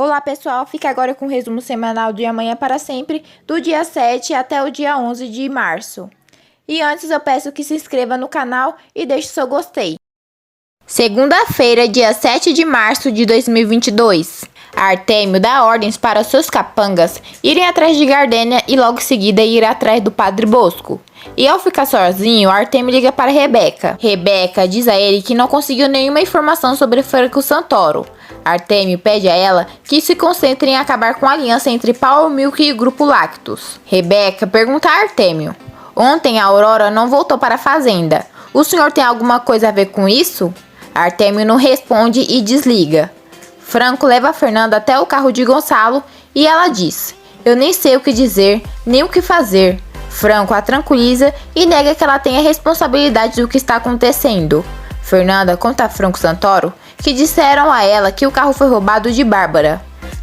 Olá pessoal, fica agora com o resumo semanal de Amanhã para Sempre, do dia 7 até o dia 11 de março. E antes eu peço que se inscreva no canal e deixe seu gostei. Segunda-feira, dia 7 de março de 2022. Artêmio dá ordens para seus capangas irem atrás de Gardênia e logo em seguida ir atrás do Padre Bosco. E ao ficar sozinho, Artêmio liga para Rebeca. Rebeca diz a ele que não conseguiu nenhuma informação sobre Franco Santoro. Artêmio pede a ela que se concentre em acabar com a aliança entre Power Milk e o Grupo Lactus. Rebeca pergunta a Artêmio: ontem a Aurora não voltou para a fazenda. O senhor tem alguma coisa a ver com isso? Artêmio não responde e desliga. Franco leva a Fernanda até o carro de Gonçalo e ela diz: eu nem sei o que dizer, nem o que fazer. Franco a tranquiliza e nega que ela tenha responsabilidade do que está acontecendo. Fernanda conta a Franco Santoro que disseram a ela que o carro foi roubado de Bárbara.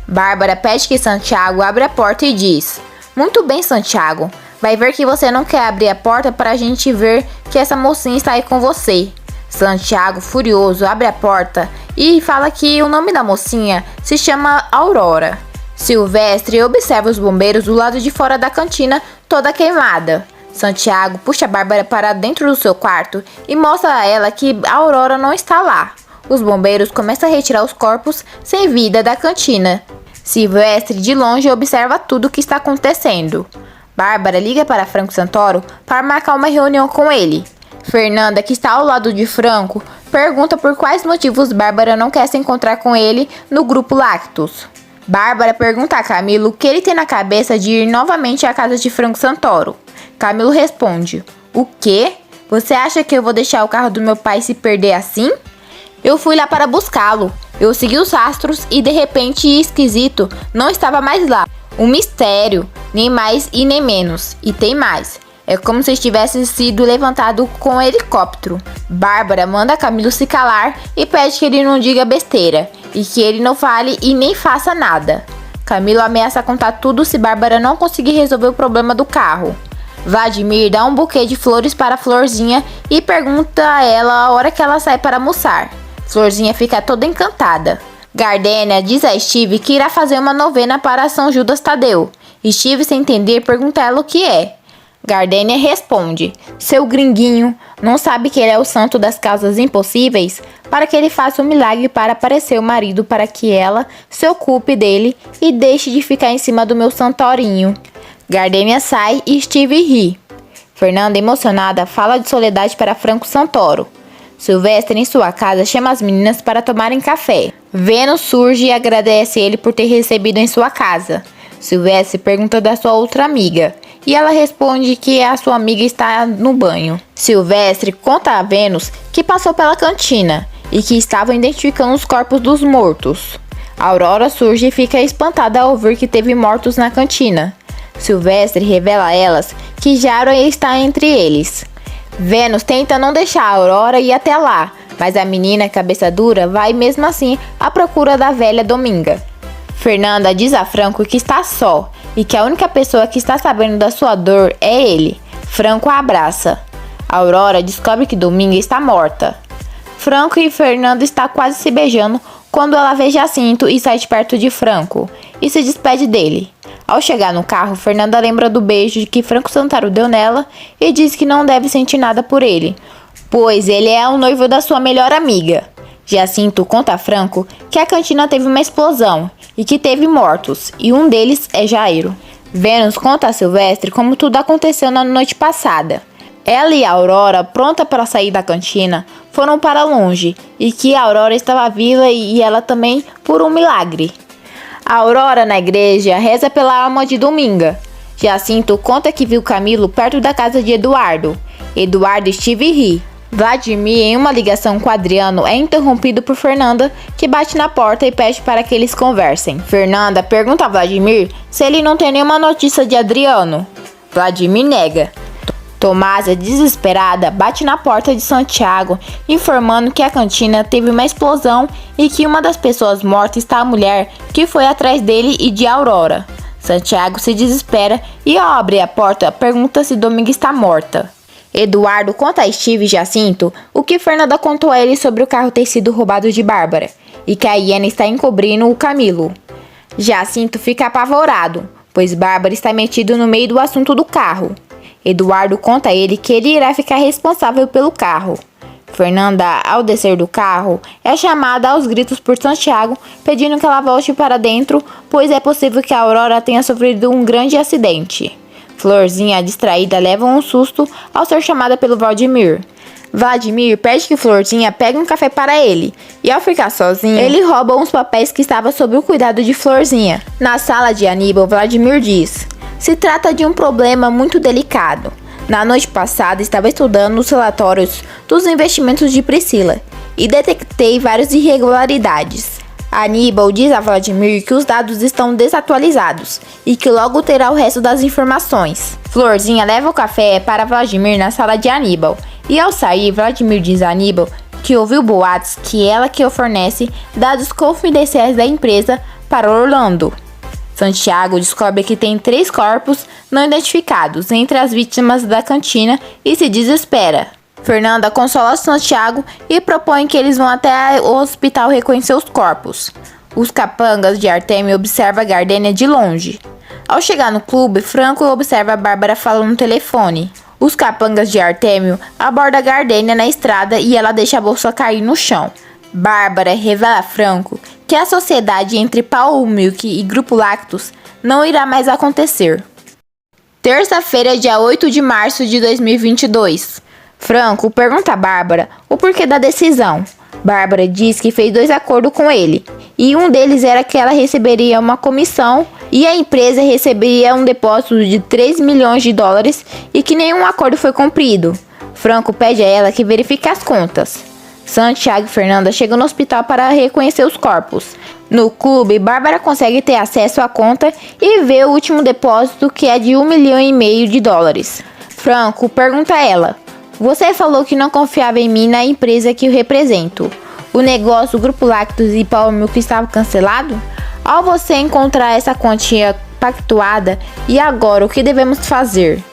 Bárbara pede que Santiago abra a porta e diz: muito bem, Santiago, vai ver que você não quer abrir a porta para a gente ver que essa mocinha está aí com você. Santiago, furioso, abre a porta e fala que o nome da mocinha se chama Aurora. Silvestre observa os bombeiros do lado de fora da cantina, toda queimada. Santiago puxa a Bárbara para dentro do seu quarto e mostra a ela que a Aurora não está lá. Os bombeiros começam a retirar os corpos sem vida da cantina. Silvestre de longe observa tudo o que está acontecendo. Bárbara liga para Franco Santoro para marcar uma reunião com ele. Fernanda, que está ao lado de Franco, pergunta por quais motivos Bárbara não quer se encontrar com ele no Grupo Lactus. Bárbara pergunta a Camilo o que ele tem na cabeça de ir novamente à casa de Franco Santoro. Camilo responde: o quê? Você acha que eu vou deixar o carro do meu pai se perder assim? Eu fui lá para buscá-lo. Eu segui os rastros e de repente, esquisito, não estava mais lá. Um mistério, nem mais e nem menos. E tem mais. É como se tivesse sido levantado com um helicóptero. Bárbara manda Camilo se calar e pede que ele não diga besteira. E que ele não fale e nem faça nada. Camilo ameaça contar tudo se Bárbara não conseguir resolver o problema do carro. Vladimir dá um buquê de flores para Florzinha e pergunta a ela a hora que ela sai para almoçar. Florzinha fica toda encantada. Gardênia diz a Steve que irá fazer uma novena para São Judas Tadeu. Steve, sem entender, pergunta a ela o que é. Gardênia responde: seu gringuinho não sabe que ele é o santo das causas impossíveis? Para que ele faça um milagre para aparecer o marido, para que ela se ocupe dele e deixe de ficar em cima do meu santorinho. Gardênia sai e Steve ri. Fernanda, emocionada, fala de Soledade para Franco Santoro. Silvestre, em sua casa, chama as meninas para tomarem café. Vênus surge e agradece ele por ter recebido em sua casa. Silvestre pergunta da sua outra amiga e ela responde que a sua amiga está no banho. Silvestre conta a Vênus que passou pela cantina e que estavam identificando os corpos dos mortos. Aurora surge e fica espantada ao ouvir que teve mortos na cantina. Silvestre revela a elas que Jaro está entre eles. Vênus tenta não deixar a Aurora ir até lá, mas a menina, cabeça dura, vai mesmo assim à procura da velha Dominga. Fernanda diz a Franco que está só e que a única pessoa que está sabendo da sua dor é ele. Franco a abraça. Aurora descobre que Dominga está morta. Franco e Fernanda estão quase se beijando quando ela vê Jacinto e sai de perto de Franco e se despede dele. Ao chegar no carro, Fernanda lembra do beijo que Franco Santoro deu nela e diz que não deve sentir nada por ele, pois ele é o noivo da sua melhor amiga. Jacinto conta a Franco que a cantina teve uma explosão e que teve mortos, e um deles é Jairo. Vênus conta a Silvestre como tudo aconteceu na noite passada. Ela e a Aurora, pronta para sair da cantina, foram para longe, e que a Aurora estava viva e ela também por um milagre. A Aurora, na igreja, reza pela alma de Dominga. Jacinto conta que viu Camilo perto da casa de Eduardo. Eduardo Steve ri. Vladimir, em uma ligação com Adriano, é interrompido por Fernanda, que bate na porta e pede para que eles conversem. Fernanda pergunta a Vladimir se ele não tem nenhuma notícia de Adriano. Vladimir nega. Tomásia, desesperada, bate na porta de Santiago, informando que a cantina teve uma explosão e que uma das pessoas mortas está a mulher que foi atrás dele e de Aurora. Santiago se desespera e, ao abrir a porta, pergunta se Dominga está morta. Eduardo conta a Steve e Jacinto o que Fernanda contou a ele sobre o carro ter sido roubado de Bárbara e que a hiena está encobrindo o Camilo. Jacinto fica apavorado, pois Bárbara está metida no meio do assunto do carro. Eduardo conta a ele que ele irá ficar responsável pelo carro. Fernanda, ao descer do carro, é chamada aos gritos por Santiago, pedindo que ela volte para dentro, pois é possível que a Aurora tenha sofrido um grande acidente. Florzinha, distraída, leva um susto ao ser chamada pelo Vladimir. Vladimir pede que Florzinha pegue um café para ele, e ao ficar sozinho, ele rouba uns papéis que estavam sob o cuidado de Florzinha. Na sala de Aníbal, Vladimir diz: se trata de um problema muito delicado. Na noite passada, estava estudando os relatórios dos investimentos de Priscila e detectei várias irregularidades. Aníbal diz a Vladimir que os dados estão desatualizados e que logo terá o resto das informações. Florzinha leva o café para Vladimir na sala de Aníbal e ao sair, Vladimir diz a Aníbal que ouviu boatos que ela que fornece dados confidenciais da empresa para Orlando. Santiago descobre que tem 3 corpos não identificados entre as vítimas da cantina e se desespera. Fernanda consola Santiago e propõe que eles vão até o hospital reconhecer os corpos. Os capangas de Artemio observam a Gardênia de longe. Ao chegar no clube, Franco observa a Bárbara falando no telefone. Os capangas de Artemio abordam a Gardênia na estrada e ela deixa a bolsa cair no chão. Bárbara revela a Franco que a sociedade entre Power Milk e Grupo Lactus não irá mais acontecer. Terça-feira, dia 8 de março de 2022. Franco pergunta a Bárbara o porquê da decisão. Bárbara diz que fez 2 acordos com ele, e um deles era que ela receberia uma comissão e a empresa receberia um depósito de 3 milhões de dólares e que nenhum acordo foi cumprido. Franco pede a ela que verifique as contas. Santiago e Fernanda chegam no hospital para reconhecer os corpos. No clube, Bárbara consegue ter acesso à conta e vê o último depósito, que é de 1,5 milhão de dólares. Franco pergunta a ela: você falou que não confiava em mim na empresa que eu represento. O negócio, o Grupo Lactus e Power Milk estava cancelado? Ao você encontrar essa quantia pactuada, e agora o que devemos fazer?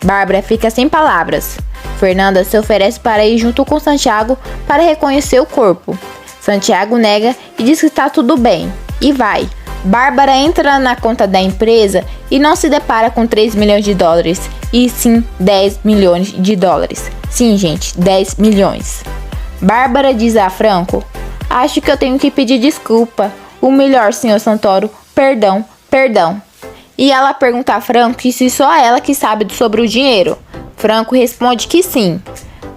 Bárbara fica sem palavras. Fernanda se oferece para ir junto com Santiago para reconhecer o corpo. Santiago nega e diz que está tudo bem, e vai. Bárbara entra na conta da empresa e não se depara com 3 milhões de dólares, e sim 10 milhões de dólares. Sim, gente, 10 milhões. Bárbara diz a Franco: acho que eu tenho que pedir desculpa. O melhor, senhor Santoro, perdão. E ela pergunta a Franco se só ela que sabe sobre o dinheiro. Franco responde que sim.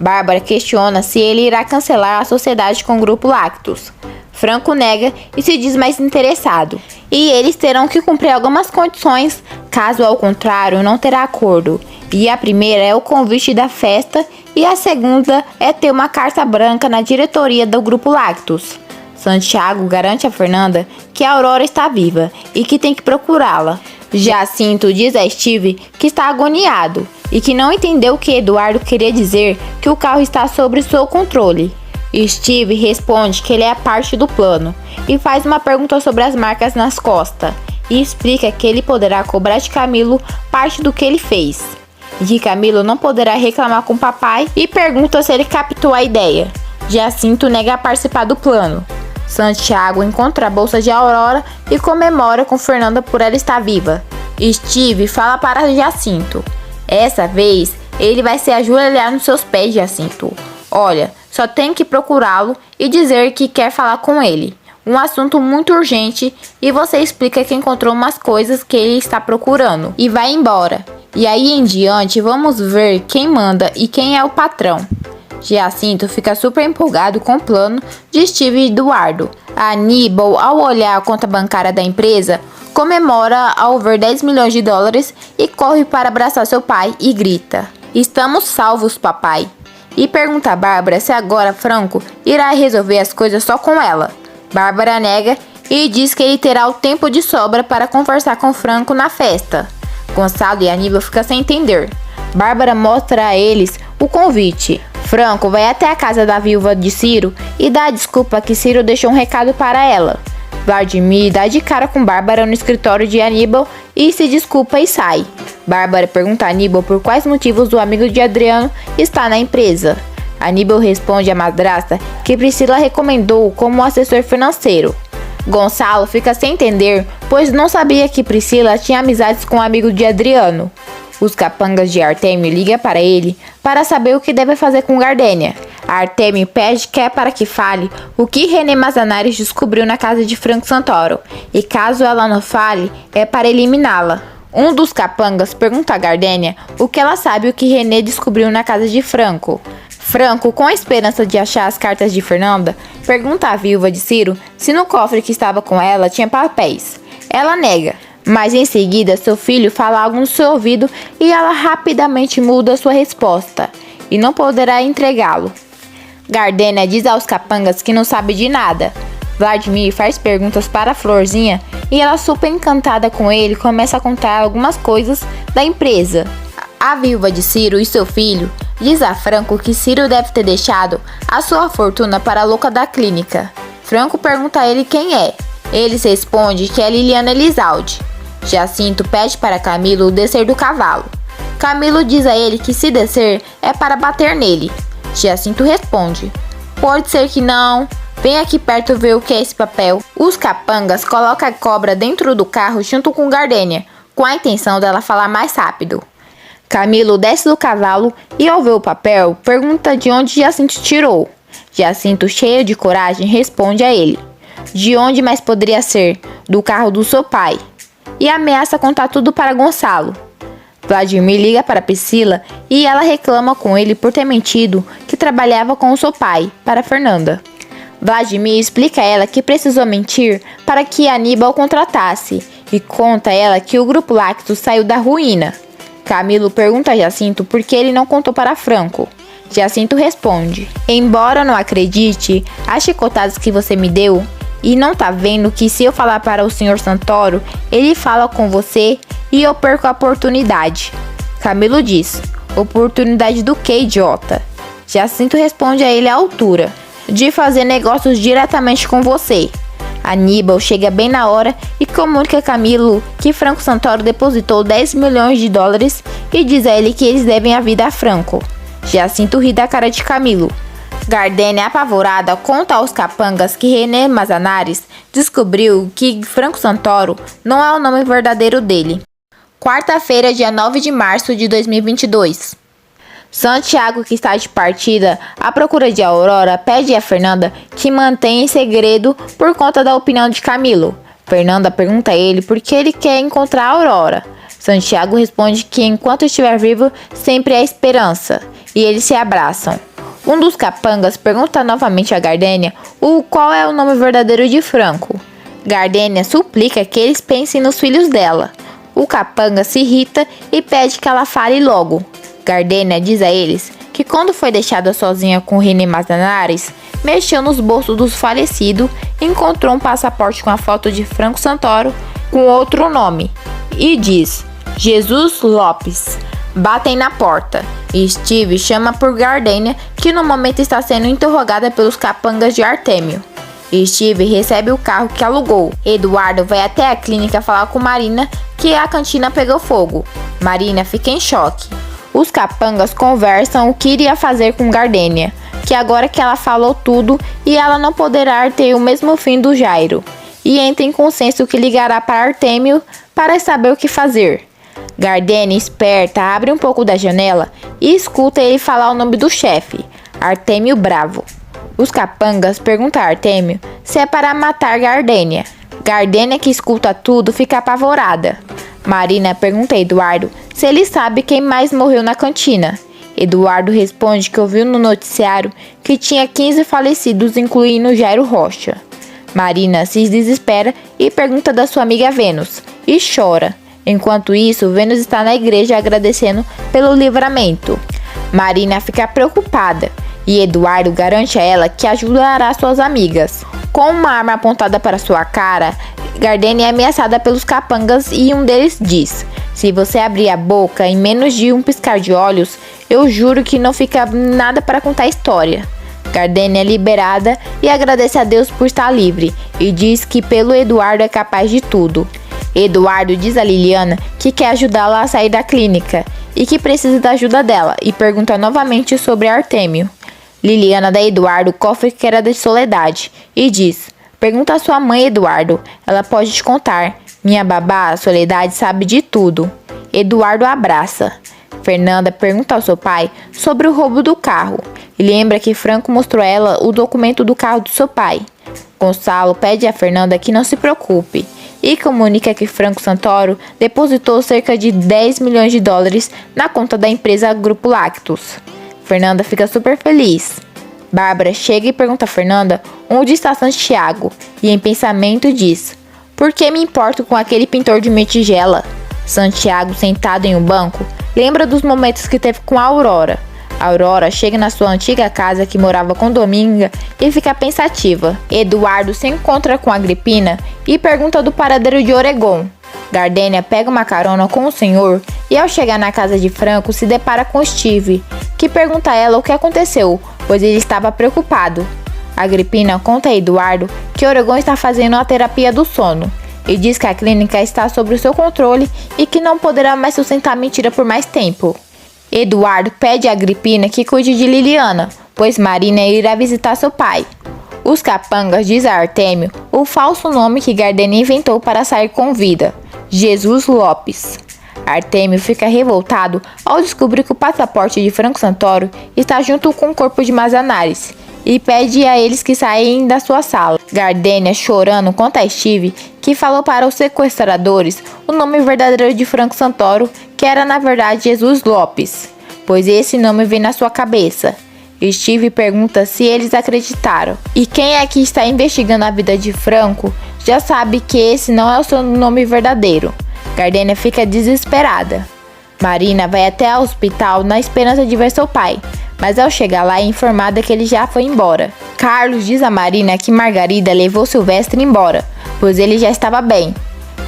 Bárbara questiona se ele irá cancelar a sociedade com o Grupo Lactus. Franco nega e se diz mais interessado. E eles terão que cumprir algumas condições, caso ao contrário não terá acordo. E a primeira é o convite da festa e a segunda é ter uma carta branca na diretoria do Grupo Lactus. Santiago garante a Fernanda que a Aurora está viva e que tem que procurá-la. Jacinto diz a Steve que está agoniado e que não entendeu o que Eduardo queria dizer, que o carro está sob seu controle. Steve responde que ele é parte do plano e faz uma pergunta sobre as marcas nas costas e explica que ele poderá cobrar de Camilo parte do que ele fez, e que Camilo não poderá reclamar com o papai, e pergunta se ele captou a ideia. Jacinto nega participar do plano. Santiago encontra a bolsa de Aurora e comemora com Fernanda por ela estar viva. Steve fala para Jacinto: essa vez ele vai se ajoelhar nos seus pés, Jacinto. Olha, só tem que procurá-lo e dizer que quer falar com ele. Um assunto muito urgente, e você explica que encontrou umas coisas que ele está procurando e vai embora. E aí em diante vamos ver quem manda e quem é o patrão. Jacinto fica super empolgado com o plano de Steve e Eduardo. Aníbal, ao olhar a conta bancária da empresa, comemora ao ver 10 milhões de dólares e corre para abraçar seu pai e grita: estamos salvos, papai. E pergunta a Bárbara se agora Franco irá resolver as coisas só com ela. Bárbara nega e diz que ele terá o tempo de sobra para conversar com Franco na festa. Gonçalo e Aníbal ficam sem entender. Bárbara mostra a eles o convite. Franco vai até a casa da viúva de Ciro e dá a desculpa que Ciro deixou um recado para ela. Vladimir dá de cara com Bárbara no escritório de Aníbal e se desculpa e sai. Bárbara pergunta a Aníbal por quais motivos o amigo de Adriano está na empresa. Aníbal responde à madrasta que Priscila recomendou como assessor financeiro. Gonçalo fica sem entender, pois não sabia que Priscila tinha amizades com um amigo de Adriano. Os capangas de Artêmio ligam para ele para saber o que deve fazer com Gardênia. Artêmio pede para que fale o que René Manzanares descobriu na casa de Franco Santoro, e caso ela não fale, é para eliminá-la. Um dos capangas pergunta a Gardênia o que ela sabe o que René descobriu na casa de Franco. Franco, com a esperança de achar as cartas de Fernanda, pergunta à viúva de Ciro se no cofre que estava com ela tinha papéis. Ela nega, mas em seguida seu filho fala algo no seu ouvido e ela rapidamente muda sua resposta e não poderá entregá-lo. Gardênia diz aos capangas que não sabe de nada. Vladimir faz perguntas para Florzinha e ela, super encantada com ele, começa a contar algumas coisas da empresa. A viúva de Ciro e seu filho diz a Franco que Ciro deve ter deixado a sua fortuna para a louca da clínica. Franco pergunta a ele quem é. Ele responde que é Liliana Elizalde. Jacinto pede para Camilo descer do cavalo. Camilo diz a ele que se descer é para bater nele. Jacinto responde: pode ser que não. Vem aqui perto ver o que é esse papel. Os capangas colocam a cobra dentro do carro junto com Gardênia, com a intenção dela falar mais rápido. Camilo desce do cavalo e, ao ver o papel, pergunta de onde Jacinto tirou. Jacinto, cheio de coragem, responde a ele: de onde mais poderia ser? Do carro do seu pai. E ameaça contar tudo para Gonçalo. Vladimir liga para Priscila e ela reclama com ele por ter mentido que trabalhava com o seu pai, para Fernanda. Vladimir explica a ela que precisou mentir para que Aníbal contratasse e conta a ela que o Grupo Lacto saiu da ruína. Camilo pergunta a Jacinto por que ele não contou para Franco. Jacinto responde: embora não acredite, as chicotadas que você me deu e não tá vendo que se eu falar para o Sr. Santoro, ele fala com você e eu perco a oportunidade. Camilo diz: oportunidade do que, idiota? Jacinto responde a ele à altura: de fazer negócios diretamente com você. Aníbal chega bem na hora e comunica a Camilo que Franco Santoro depositou 10 milhões de dólares e diz a ele que eles devem a vida a Franco. Jacinto ri da cara de Camilo. Gardênia, apavorada, conta aos capangas que René Manzanares descobriu que Franco Santoro não é o nome verdadeiro dele. Quarta-feira, dia 9 de março de 2022. Santiago, que está de partida à procura de Aurora, pede a Fernanda que mantenha em segredo por conta da opinião de Camilo. Fernanda pergunta a ele por que ele quer encontrar a Aurora. Santiago responde que enquanto estiver vivo, sempre há esperança, e eles se abraçam. Um dos capangas pergunta novamente a Gardênia qual é o nome verdadeiro de Franco. Gardênia suplica que eles pensem nos filhos dela. O capanga se irrita e pede que ela fale logo. Gardênia diz a eles que quando foi deixada sozinha com René Manzanares, mexeu nos bolsos dos falecidos e encontrou um passaporte com a foto de Franco Santoro com outro nome. E diz: Jesus Lopes. Batem na porta e Steve chama por Gardênia, que no momento está sendo interrogada pelos capangas de Artêmio. Steve recebe o carro que alugou. Eduardo vai até a clínica falar com Marina que a cantina pegou fogo. Marina fica em choque. Os capangas conversam o que iria fazer com Gardênia, que agora que ela falou tudo e ela não poderá ter o mesmo fim do Jairo, e entra em consenso que ligará para Artêmio para saber o que fazer. Gardênia, esperta, abre um pouco da janela e escuta ele falar o nome do chefe, Artêmio Bravo. Os capangas perguntam a Artêmio se é para matar Gardênia. Gardênia, que escuta tudo, fica apavorada. Marina pergunta a Eduardo se ele sabe quem mais morreu na cantina. Eduardo responde que ouviu no noticiário que tinha 15 falecidos, incluindo Jairo Rocha. Marina se desespera e pergunta da sua amiga Vênus, e chora. Enquanto isso, Vênus está na igreja agradecendo pelo livramento. Marina fica preocupada e Eduardo garante a ela que ajudará suas amigas. Com uma arma apontada para sua cara, Gardênia é ameaçada pelos capangas e um deles diz: se você abrir a boca em menos de um piscar de olhos, eu juro que não fica nada para contar a história. Gardênia é liberada e agradece a Deus por estar livre e diz que pelo Eduardo é capaz de tudo. Eduardo diz a Liliana que quer ajudá-la a sair da clínica e que precisa da ajuda dela e pergunta novamente sobre Artêmio. Liliana dá a Eduardo o cofre que era de Soledade e diz: Pergunta a sua mãe, Eduardo. Ela pode te contar. Minha babá, Soledade, sabe de tudo. Eduardo abraça. Fernanda pergunta ao seu pai sobre o roubo do carro e lembra que Franco mostrou a ela o documento do carro do seu pai. Gonçalo pede a Fernanda que não se preocupe e comunica que Franco Santoro depositou cerca de 10 milhões de dólares na conta da empresa Grupo Lactus. Fernanda fica super feliz. Bárbara chega e pergunta a Fernanda onde está Santiago e em pensamento diz: por que me importo com aquele pintor de metigela? Santiago, sentado em um banco, lembra dos momentos que teve com a Aurora. A Aurora chega na sua antiga casa que morava com Dominga e fica pensativa. Eduardo se encontra com Agripina e pergunta do paradeiro de Oregon. Gardênia pega uma carona com o senhor e ao chegar na casa de Franco se depara com Steve, que pergunta a ela o que aconteceu, pois ele estava preocupado. Agripina conta a Eduardo que Oregon está fazendo a terapia do sono e diz que a clínica está sob o seu controle e que não poderá mais sustentar a mentira por mais tempo. Eduardo pede a Agripina que cuide de Liliana, pois Marina irá visitar seu pai. Os capangas dizem a Artêmio o falso nome que Gardênia inventou para sair com vida: Jesus Lopes. Artêmio fica revoltado ao descobrir que o passaporte de Franco Santoro está junto com o corpo de Mazanares e pede a eles que saem da sua sala. Gardênia, chorando, conta a Steve que falou para os sequestradores o nome verdadeiro de Franco Santoro, que era na verdade Jesus Lopes, pois esse nome vem na sua cabeça. Steve pergunta se eles acreditaram. E quem é que está investigando a vida de Franco já sabe que esse não é o seu nome verdadeiro. Gardênia fica desesperada. Marina vai até o hospital na esperança de ver seu pai, mas ao chegar lá é informada que ele já foi embora. Carlos diz a Marina que Margarida levou Silvestre embora, pois ele já estava bem.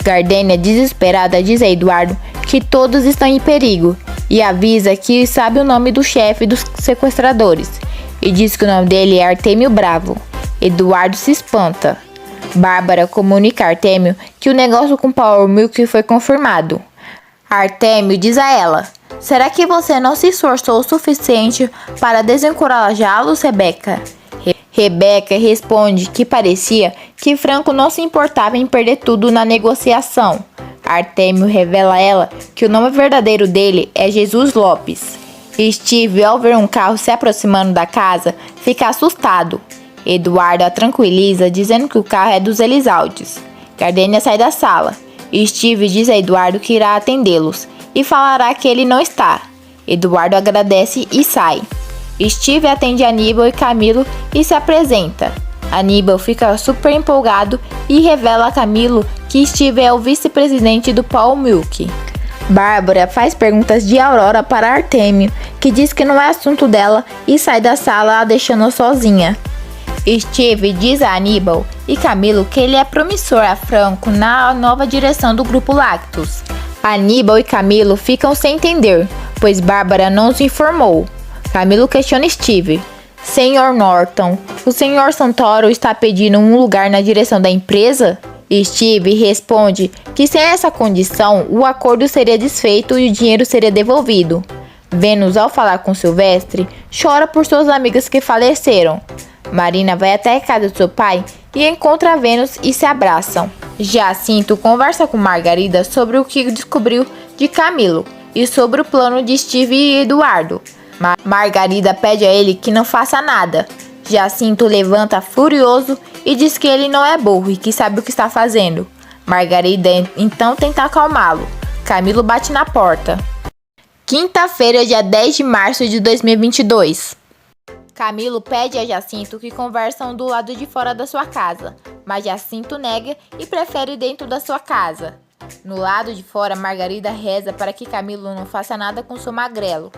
Gardênia, desesperada, diz a Eduardo que todos estão em perigo e avisa que sabe o nome do chefe dos sequestradores e diz que o nome dele é Artêmio Bravo. Eduardo se espanta. Bárbara comunica a Artêmio que o negócio com Power Milk foi confirmado. Artêmio diz a ela: será que você não se esforçou o suficiente para desencorajá-los, Rebeca? Rebeca responde que parecia que Franco não se importava em perder tudo na negociação. Artêmio revela a ela que o nome verdadeiro dele é Jesus Lopes. Steve, ao ver um carro se aproximando da casa, fica assustado. Eduardo a tranquiliza dizendo que o carro é dos Elizaldes. Gardênia sai da sala. Steve diz a Eduardo que irá atendê-los e falará que ele não está. Eduardo agradece e sai. Steve atende Aníbal e Camilo e se apresenta. Aníbal fica super empolgado e revela a Camilo que Steve é o vice-presidente do Power Milk. Bárbara faz perguntas de Aurora para Artêmio, que diz que não é assunto dela e sai da sala deixando-a sozinha. Steve diz a Aníbal e Camilo que ele é promissor a Franco na nova direção do Grupo Lactus. Aníbal e Camilo ficam sem entender, pois Bárbara não os informou. Camilo questiona Steve. Senhor Norton, o Senhor Santoro está pedindo um lugar na direção da empresa? Steve responde que sem essa condição, o acordo seria desfeito e o dinheiro seria devolvido. Vênus, ao falar com Silvestre, chora por suas amigas que faleceram. Marina vai até a casa de seu pai e encontra Vênus e se abraçam. Jacinto conversa com Margarida sobre o que descobriu de Camilo e sobre o plano de Steve e Eduardo. Margarida pede a ele que não faça nada. Jacinto levanta furioso e diz que ele não é burro e que sabe o que está fazendo. Margarida então tenta acalmá-lo. Camilo bate na porta. Quinta-feira, dia 10 de março de 2022. Camilo pede a Jacinto que conversam do lado de fora da sua casa, mas Jacinto nega e prefere dentro da sua casa. No lado de fora, Margarida reza para que Camilo não faça nada com seu magrelo.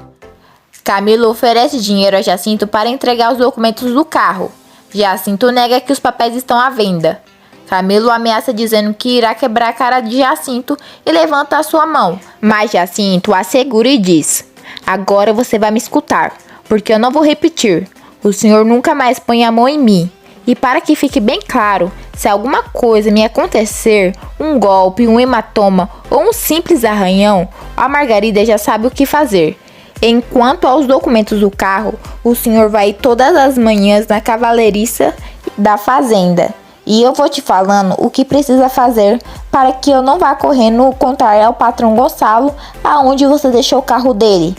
Camilo oferece dinheiro a Jacinto para entregar os documentos do carro. Jacinto nega que os papéis estão à venda. Camilo ameaça dizendo que irá quebrar a cara de Jacinto e levanta a sua mão. Mas Jacinto assegura e diz: agora você vai me escutar, porque eu não vou repetir. O senhor nunca mais põe a mão em mim. E para que fique bem claro, se alguma coisa me acontecer, um golpe, um hematoma ou um simples arranhão, a Margarida já sabe o que fazer. Enquanto aos documentos do carro, o senhor vai todas as manhãs na cavalariça da fazenda E eu vou te falando o que precisa fazer para que eu não vá correndo contar ao patrão Gonçalo aonde você deixou o carro dele.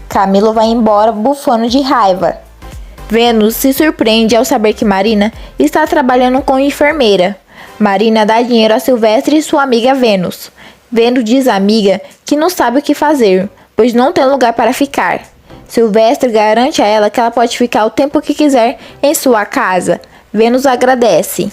Camilo vai embora bufando de raiva. Vênus se surpreende ao saber que Marina está trabalhando como enfermeira. Marina dá dinheiro a Silvestre e sua amiga Vênus. Vênus diz à amiga que não sabe o que fazer, pois não tem lugar para ficar. Silvestre garante a ela que ela pode ficar o tempo que quiser em sua casa. Vênus agradece.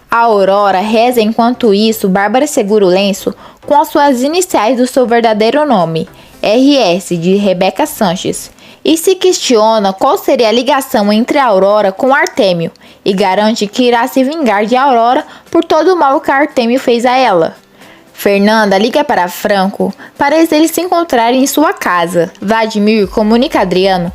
A Aurora reza enquanto isso. Bárbara segura o lenço com as suas iniciais do seu verdadeiro nome, RS, de Rebeca Sanches, e se questiona qual seria a ligação entre a Aurora com Artêmio, e garante que irá se vingar de Aurora por todo o mal que Artêmio fez a ela. Fernanda liga para Franco para eles se encontrarem em sua casa. Vladimir comunica a Adriano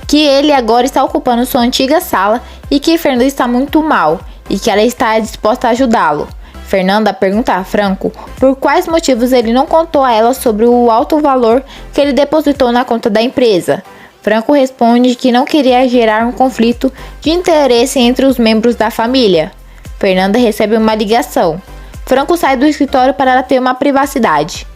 que ele agora está ocupando sua antiga sala e que Fernanda está muito mal e que ela está disposta a ajudá-lo. Fernanda pergunta a Franco por quais motivos ele não contou a ela sobre o alto valor que ele depositou na conta da empresa. Franco responde que não queria gerar um conflito de interesse entre os membros da família. Fernanda recebe uma ligação. Franco sai do escritório para ela ter uma privacidade.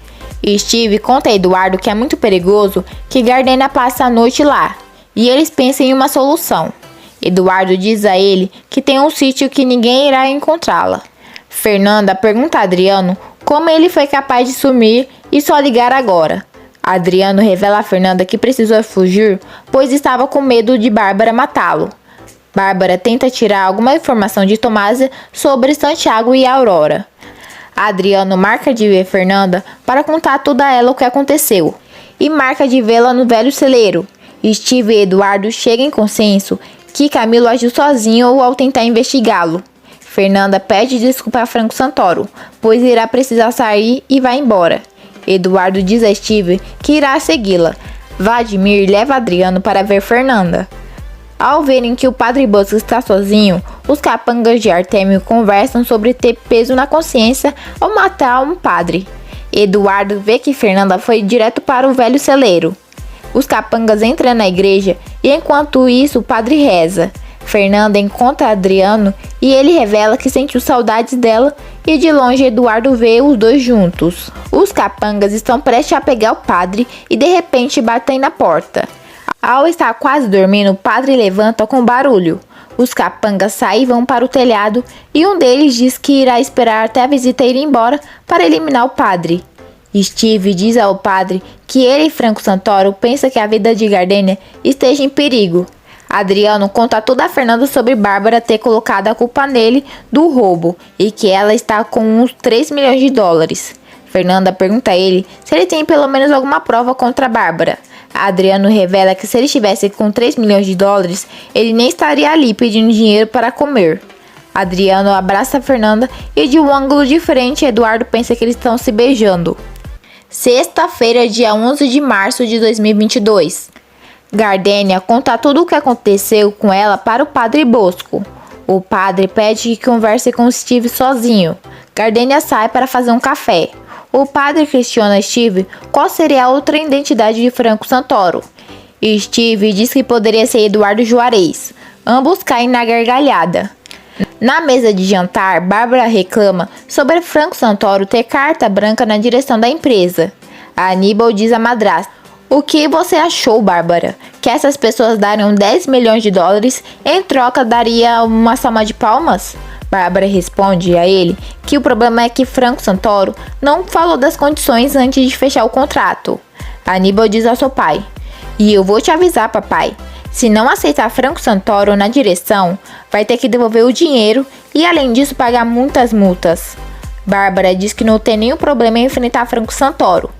Steve conta a Eduardo que é muito perigoso que Gardênia passe a noite lá, e eles pensam em uma solução. Eduardo diz a ele que tem um sítio que ninguém irá encontrá-la. Fernanda pergunta a Adriano como ele foi capaz de sumir e só ligar agora. Adriano revela a Fernanda que precisou fugir, pois estava com medo de Bárbara matá-lo. Bárbara tenta tirar alguma informação de Tomásia sobre Santiago e Aurora. Adriano marca de ver Fernanda para contar tudo a ela o que aconteceu, e marca de vê-la no velho celeiro. Steve e Eduardo chegam em consenso que Camilo agiu sozinho ao tentar investigá-lo. Fernanda pede desculpa a Franco Santoro, pois irá precisar sair e vai embora. Eduardo diz a Steve que irá segui-la. Vladimir leva Adriano para ver Fernanda. Ao verem que o Padre Bosco está sozinho, os capangas de Artêmio conversam sobre ter peso na consciência ao matar um padre. Eduardo vê que Fernanda foi direto para o velho celeiro. Os capangas entram na igreja e enquanto isso o padre reza. Fernanda encontra Adriano e ele revela que sentiu saudades dela e de longe Eduardo vê os dois juntos. Os capangas estão prestes a pegar o padre e de repente batem na porta. Ao estar quase dormindo, o padre levanta com barulho. Os capangas saem e vão para o telhado e um deles diz que irá esperar até a visita ir embora para eliminar o padre. Steve diz ao padre que ele e Franco Santoro pensam que a vida de Gardênia esteja em perigo. Adriano conta tudo a Fernanda sobre Bárbara ter colocado a culpa nele do roubo e que ela está com uns 3 milhões de dólares. Fernanda pergunta a ele se ele tem pelo menos alguma prova contra Bárbara. Adriano revela que se ele estivesse com 3 milhões de dólares, ele nem estaria ali pedindo dinheiro para comer. Adriano abraça a Fernanda e de um ângulo diferente, Eduardo pensa que eles estão se beijando. Sexta-feira, dia 11 de março de 2022. Gardênia conta tudo o que aconteceu com ela para o Padre Bosco. O padre pede que converse com Steve sozinho. Gardênia sai para fazer um café. O padre questiona Steve qual seria a outra identidade de Franco Santoro. Steve diz que poderia ser Eduardo Juarez. Ambos caem na gargalhada. Na mesa de jantar, Bárbara reclama sobre Franco Santoro ter carta branca na direção da empresa. A Aníbal diz à madrasta: "O que você achou, Bárbara? Que essas pessoas dariam 10 milhões de dólares, em troca daria uma salva de palmas?" Bárbara responde a ele que o problema é que Franco Santoro não falou das condições antes de fechar o contrato. Aníbal diz ao seu pai: "E eu vou te avisar, papai. Se não aceitar Franco Santoro na direção, vai ter que devolver o dinheiro e além disso pagar muitas multas." Bárbara diz que não tem nenhum problema em enfrentar Franco Santoro.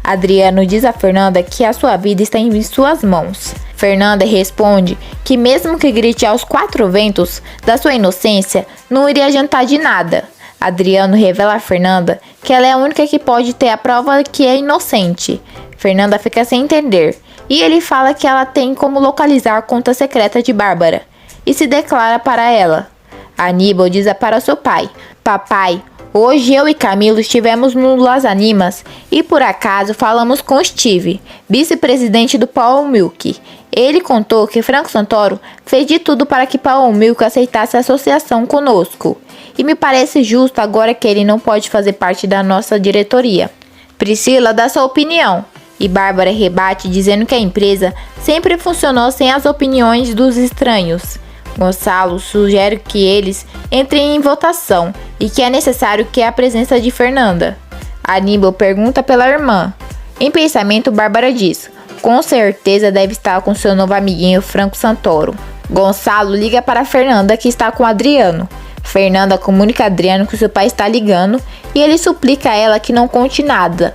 Adriano diz a Fernanda que a sua vida está em suas mãos. Fernanda responde que mesmo que grite aos 4 ventos da sua inocência, não iria adiantar de nada. Adriano revela a Fernanda que ela é a única que pode ter a prova que é inocente. Fernanda fica sem entender e ele fala que ela tem como localizar a conta secreta de Bárbara e se declara para ela. Aníbal diz para seu pai: "Papai, hoje eu e Camilo estivemos no Las Animas e por acaso falamos com Steve, vice-presidente do Paul Milk, Ele contou que Franco Santoro fez de tudo para que Paulo Milk aceitasse a associação conosco. E me parece justo agora que ele não pode fazer parte da nossa diretoria. Priscila dá sua opinião. E Bárbara rebate dizendo que a empresa sempre funcionou sem as opiniões dos estranhos. Gonçalo sugere que eles entrem em votação e que é necessário que a presença de Fernanda. Aníbal pergunta pela irmã. Em pensamento, Bárbara diz: com certeza deve estar com seu novo amiguinho Franco Santoro. Gonçalo liga para Fernanda, que está com Adriano. Fernanda comunica a Adriano que seu pai está ligando e ele suplica a ela que não conte nada.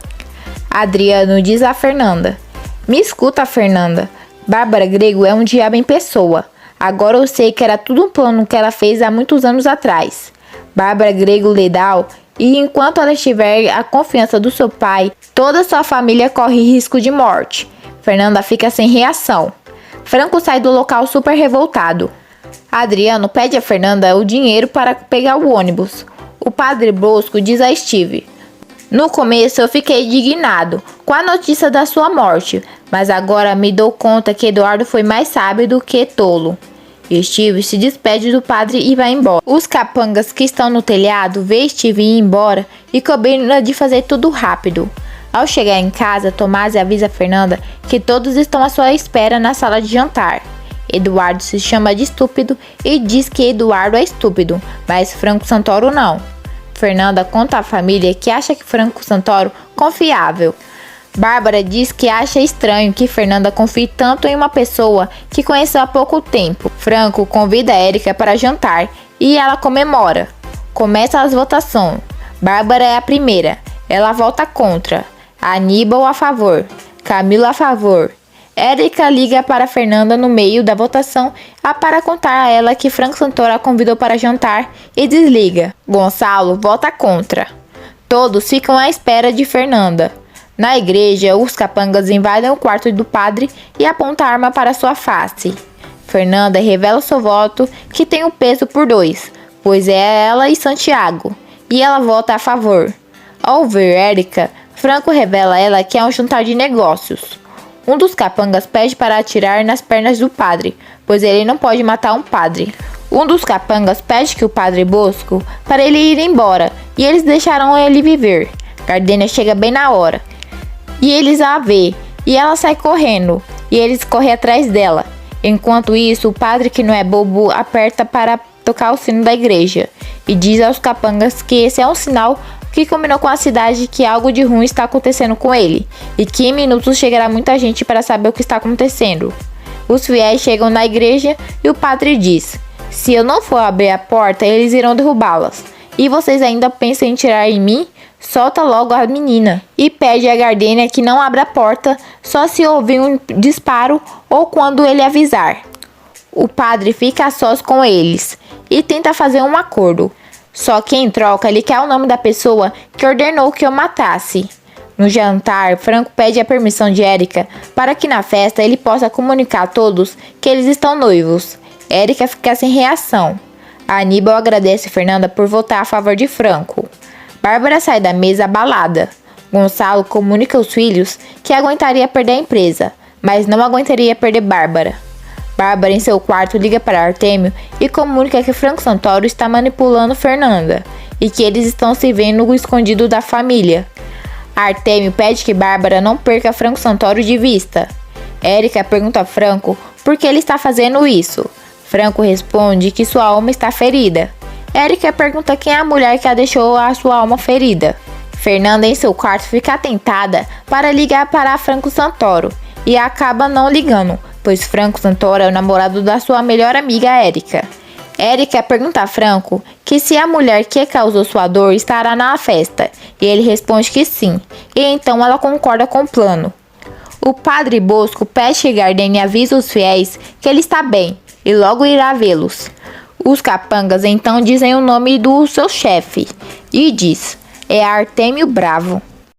Adriano diz a Fernanda: me escuta, Fernanda. Bárbara Grego é um diabo em pessoa. Agora eu sei que era tudo um plano que ela fez há muitos anos atrás. Bárbara Grego Ledal, e enquanto ela tiver a confiança do seu pai, toda sua família corre risco de morte. Fernanda fica sem reação. Franco sai do local super revoltado. Adriano pede a Fernanda o dinheiro para pegar o ônibus. O padre Bosco diz a Steve: no começo eu fiquei indignado com a notícia da sua morte, mas agora me dou conta que Eduardo foi mais sábio do que tolo. Steve se despede do padre e vai embora. Os capangas que estão no telhado vê Steve ir embora e combina de fazer tudo rápido. Ao chegar em casa, Tomás avisa a Fernanda que todos estão à sua espera na sala de jantar. Eduardo se chama de estúpido e diz que Eduardo é estúpido, mas Franco Santoro não. Fernanda conta à família que acha que Franco Santoro confiável. Bárbara diz que acha estranho que Fernanda confie tanto em uma pessoa que conheceu há pouco tempo. Franco convida Érica para jantar e ela comemora. Começa as votações. Bárbara é a primeira. Ela vota contra. Aníbal a favor. Camila a favor. Érica liga para Fernanda no meio da votação para contar a ela que Franco Santoro a convidou para jantar e desliga. Gonçalo vota contra. Todos ficam à espera de Fernanda. Na igreja, os capangas invadem o quarto do padre e apontam a arma para sua face. Fernanda revela seu voto, que tem um peso por 2, pois é ela e Santiago, e ela vota a favor. Ao ver Érica, Franco revela a ela que é um jantar de negócios. Um dos capangas pede para atirar nas pernas do padre, pois ele não pode matar um padre. Um dos capangas pede que o padre Bosco para ele ir embora, e eles deixarão ele viver. Gardênia chega bem na hora. E eles a vê, e ela sai correndo, e eles correm atrás dela. Enquanto isso, o padre, que não é bobo, aperta para tocar o sino da igreja, e diz aos capangas que esse é um sinal que combinou com a cidade que algo de ruim está acontecendo com ele, e que em minutos chegará muita gente para saber o que está acontecendo. Os fiéis chegam na igreja e o padre diz: se eu não for abrir a porta, eles irão derrubá-las. E vocês ainda pensam em tirar em mim? Solta logo a menina. E pede a Gardênia que não abra a porta só se ouvir um disparo ou quando ele avisar. O padre fica a sós com eles e tenta fazer um acordo. Só que em troca ele quer o nome da pessoa que ordenou que eu matasse. No jantar, Franco pede a permissão de Érica para que na festa ele possa comunicar a todos que eles estão noivos. Érica fica sem reação. Aníbal agradece Fernanda por votar a favor de Franco. Bárbara sai da mesa abalada. Gonçalo comunica aos filhos que aguentaria perder a empresa, mas não aguentaria perder Bárbara. Bárbara, em seu quarto, liga para Artêmio e comunica que Franco Santoro está manipulando Fernanda e que eles estão se vendo escondido da família. Artêmio pede que Bárbara não perca Franco Santoro de vista. Érica pergunta a Franco por que ele está fazendo isso. Franco responde que sua alma está ferida. Érica pergunta quem é a mulher que a deixou a sua alma ferida. Fernanda, em seu quarto, fica tentada para ligar para Franco Santoro e acaba não ligando, pois Franco Santoro é o namorado da sua melhor amiga Érica. Érica pergunta a Franco que se a mulher que causou sua dor estará na festa, e ele responde que sim, e então ela concorda com o plano. O padre Bosco pede que Gardênia avise os fiéis que ele está bem e logo irá vê-los. Os capangas então dizem o nome do seu chefe e diz: é Artêmio Bravo.